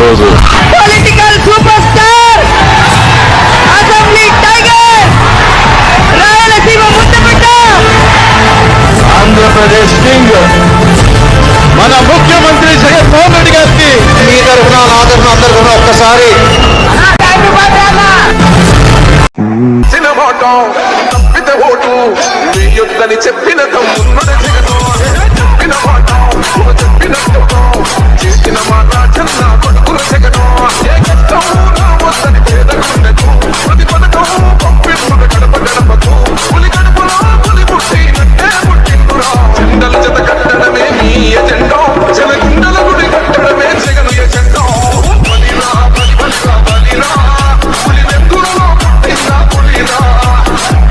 ఈరోజు political super star assembly tiger Rayalaseema ముద్దబిడ్డ Andhra Pradesh king మన ముఖ్యమంత్రి జగన్మోహన్ రెడ్డి గారికి మీ తరఫున నా తరఫున అందరి తరఫున ఒక్కసారి చెప్పిన చెప్పిన మాట చెప్పిన మాట చన్న కొడుకుల జగను ప్రతి పథకం పంపిస్తున్న గడప గడపకు పులి గడపలో పులి పుట్టినట్టే పుట్టిందురా జెండల జత కట్టడమే మీ ఎజెండో జనగుండల గుడి కట్టడమే జగను ఎజెండో బలిరా బలిరా బలిరా పులి వెందులలో పుట్టిన పులిరా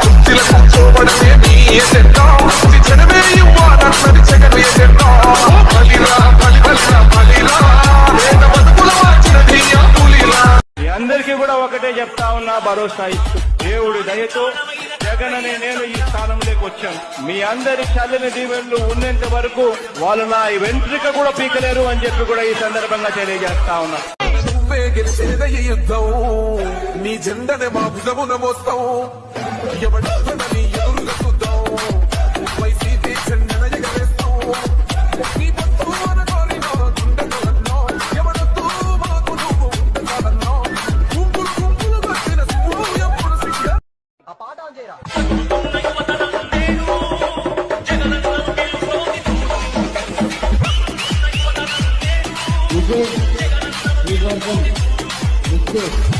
కుర్చీల కూర్చోబడమే మీ ఎజెండో జనమే ఇవ్వాలన్నది జగను ఎజెండో బలిరా బలిరా బలిరా వేద బతుకుల మార్చినది ఆ పులిరా. మీ అందరికీ కూడా ఒకటే చెప్తా ఉన్నా, భరోసా ఇస్తూ దేవుడి దయతో జగన్ అనే నేను ఈ స్థానంలోకి వచ్చాను. మీ అందరి చల్లని దీవెనలు ఉన్నంత వరకు వాళ్ళు నా వెంట్రిక కూడా పీకలేరు అని చెప్పి కూడా ఈ సందర్భంగా తెలియజేస్తా ఉన్నా. నువ్వే గెలిచేదే ఈ యుద్ధం, నీ జెండనే మా భుజమున మోస్తాం, ఎవడని ఎదురుగా చూద్దాం, వైసీపీ జెండన ఎగరేస్తాం, నీ పొత్తు మన కోరినో గుండెలన్నో, ఎవడొద్దు మాకు నువ్వు ఉండగలన్నో, గుంపులు గుంపులు వచ్చిన సింహం ఎప్పుడు సిగ్గ. విజయ్